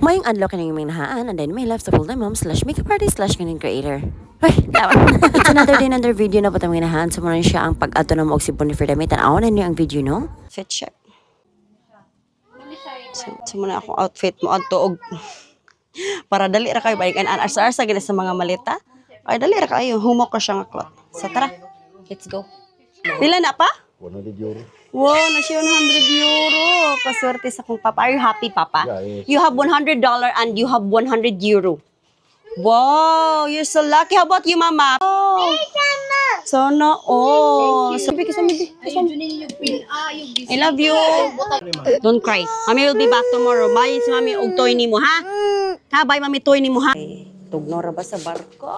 Mayong adlaw kaning minahaan, and then may love sa full-time mom slash makeup artist slash content creator. Ay, tawa. It's another day, another video na po itong minahaan. So, muna siya ang pag-ato na mo og sipon ni Freedom. Tanawan na niyo ang video, no? Fit check. So muna akong outfit mo adto og para dali ra kayo balikan an arsa-arsa gid sa mga maleta. Ay dali ra kayo humok ko siya nga cloth. So tara, let's go. Pila na pa? 100 euro. Wow, na siya 100 euro. Paswerte sa kong papa. Are you happy, papa? Yeah, yes. You have $100 and you have 100 euro. Wow, you're so lucky. How about you, mama? Oh. Sana all. Sabi ka sa mibi. I love you. Don't cry. Mommy will be back tomorrow. Bye si mami og toy nimo, ha? Ha, bye mami toy nimo, ha? Tugno ra ba sa barko?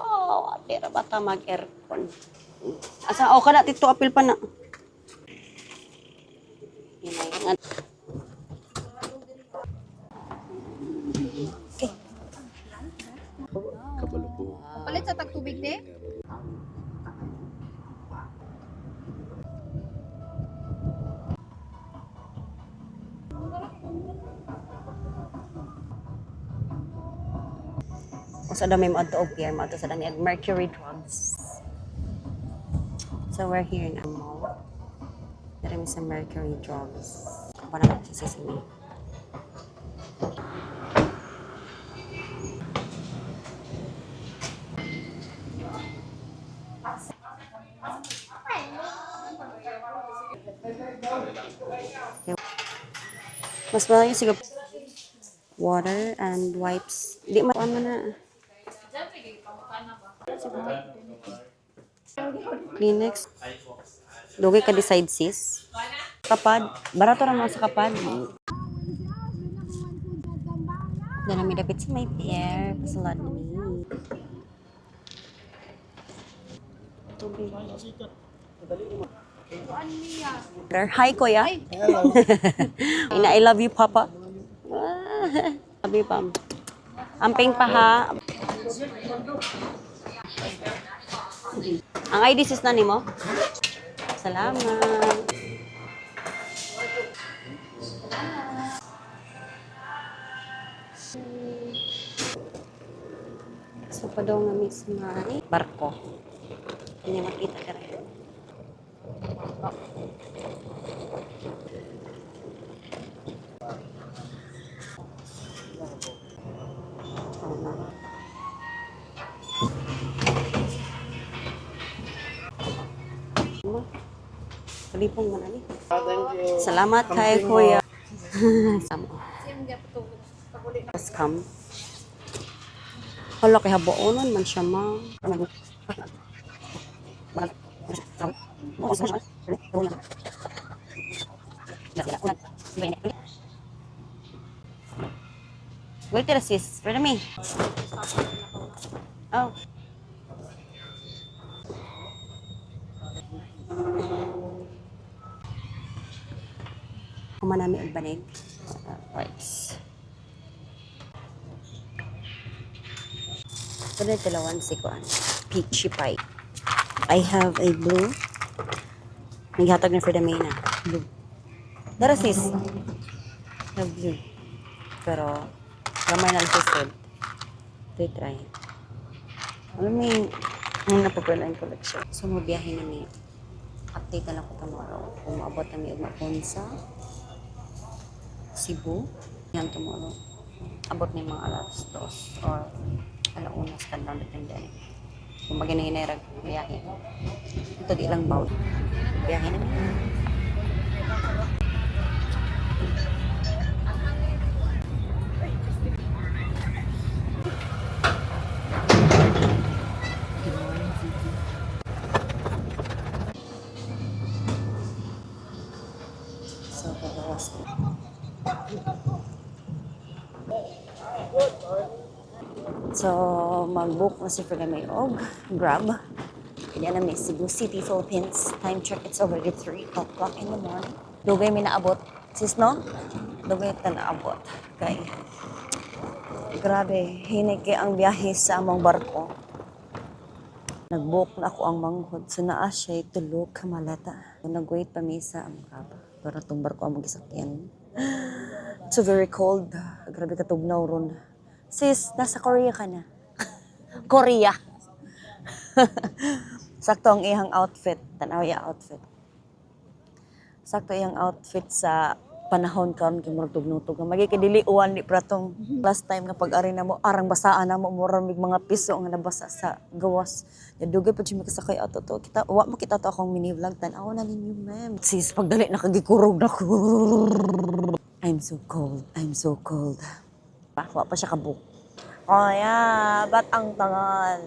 Ate ra ba ta mag-aircon? Asa o kada tito apil pa na. Inayan. Okay. Kabalo po. Palit sa tagtubig de? Sa dami mo adto og pier mo adto sa dami ag Mercury Drugs. So we're here in a mall. There is some Mercury Drugs. Para na sa sisig. Mas malayo siguro water and wipes. Di man na. Kleenex. Dugay ka decide sis. Kapad. Barato ra mga sa kapad. Dala mi dapit sa may pier. Pasalad ni. Tubig. Hi, Kuya. Hello. Ina, I love you, Papa. Sabi pa. Amping pa ha. Ang ID sis na nimo. Salamat. So pa daw nga miss nga barko. Hindi makita ka rin. Kalipong mo na ni. Salamat kay Kuya. Just come. Hala kay haboonon man siya ma. Wait till sis. Ready me? Oh. Kumanami ang banig. Right. Pwede talawan si Kuan. Peachy pie. I have a blue. Naghatag na for the main na. Blue. Dara sis. I have blue. Pero, ramay na lang sis red. Ito try. Alam mo yung napapala yung collection. So, mabiyahin na niya. Update na lang ko tomorrow. Kung maabot na niya sa Cebu. Yan tomorrow. Abot na yung mga alas 2 or alaunas ka lang depende. Kung maginahinay biyahe. Ito di lang bawl. Biyahe na niya. So, pagawas ko. So, mag-book na si Fregamay og Grab. Kaya na may Cebu City, Philippines. Time check, it's already 3 o'clock in the morning. Dugay may naabot. Sis, no? Dugay ta naabot. Okay. Grabe, hinig kay ang biyahe sa among barko. Nag-book na ako ang manghod. So, naa siya tulog kamalata. So, nag-wait pa mi sa among Grab. Pero itong barko ang mag-isakyan. It's so very cold. Grabe ka tugnaw ron. Sis, nasa Korea ka na. Korea. Sakto ang iyang outfit. Tanaw iya outfit. Sakto iyang outfit sa panahon karon kay murag tugnaw-tugnaw. Magikidiliuan di pratong last time nga pag-ari na mo arang basaan na mo murag mig mga piso nga nabasa sa gawas. Dugay pa jud makasakay ato to. Kita wa mo kita to akong mini vlog tan-aw na ninyo ma'am. Sis pagdali nakagikurog na ko. I'm so cold. I'm so cold. Wa pa siya kabuk. Oh yeah, bat ang tangan.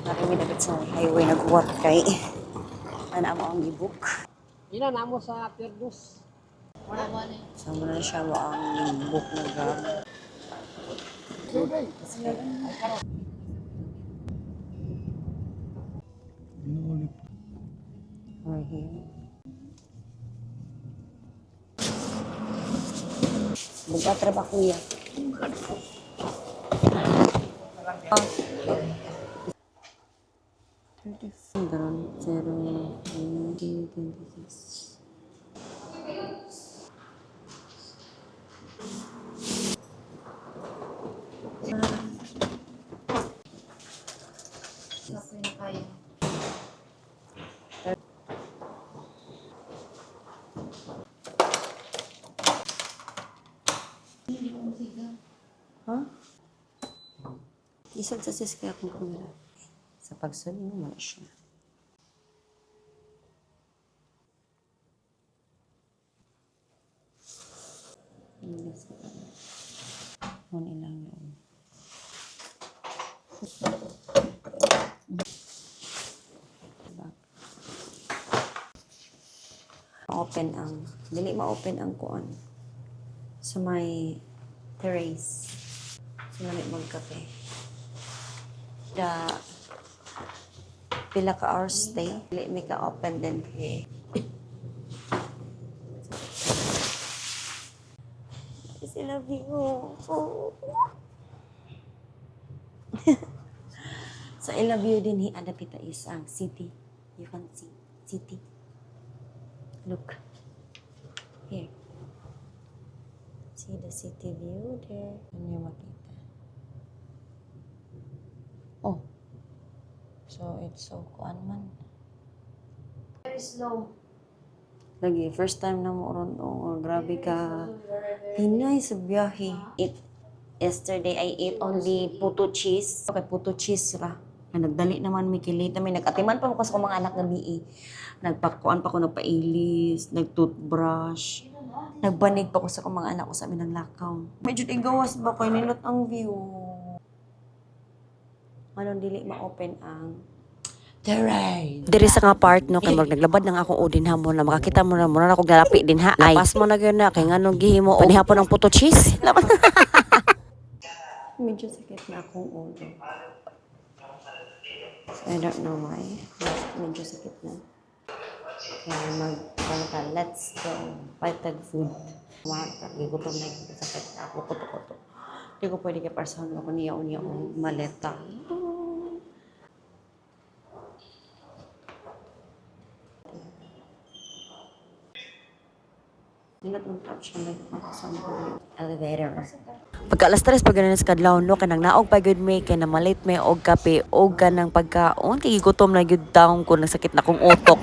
Marami na sa highway nagwat kay ana mo ang gibuk. Ina namo sa Pirdos. Sama na siya mo ang gibuk na grab. Right here. Buka trabaho kuya. Dalam 0-20-26. Huh? Isang sa sis kaya akong kamera. Sa pagsunod mo siya. Ano ilang yun. Ma-open ang, dili ma-open ang kuan sa may terrace. Sa may magkape. Pila ka hours stay, dili may ka-open din. I love you. Oh. So I love you din ada pita is ang city. You can see city. Look. Here. See the city view there. Ano yung makita? Oh. So it's so kuan man. Very slow. Lagi, first time na mo ron. Oh, grabe ka. Hinay sa biyahe. Yesterday, I ate only puto cheese. Okay, puto cheese ra. Nagdali naman may kilita. May nag-atiman pa mo kasi mga anak na BE. Nagpakuan pa ko, nagpailis, nag-toothbrush. Nagbanig pa ko sa mga anak ko sa amin ng lakaw. Medyo igawas ba ko, nilot ang view. Anong dili ma-open ang terrain. Diri sa nga part no kay mag naglabad nang ako odin hamon na makakita mo na ako galapi din ha. Ay pas mo na gyud na kay nganong gihimo og panihapon ng puto cheese. Medyo sakit na akong ulo. I don't know why. Medyo sakit na. Kaya let's go. Patag food. Gigutom na yung sakit na ako kuto-kuto. Hindi ko pwede kay person ako niya-unya o maleta. Elevator. Pagka alas 3 pag ganun sa kadlaw no kanang naog pa gyud may kay na malit may og kape og kanang pagkaon kay gutom na gyud taong ko nasakit na kong utok.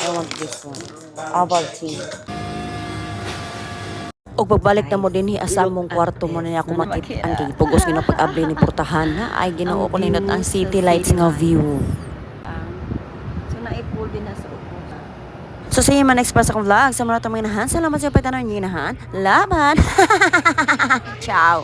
I want this one. Herbal tea. Og pagbalik na mo dinhi asa mong kwarto mo na niya ako makit-an kay pugos gino pag-abli ni portahan na ay Ginoo ko nindot ang city lights nga view. So na-pull din na sa upo. So sa iyo man express akong vlog sa mga itong mga nahan. Salamat sa pagtanong nyo nahan. Laban! Ciao!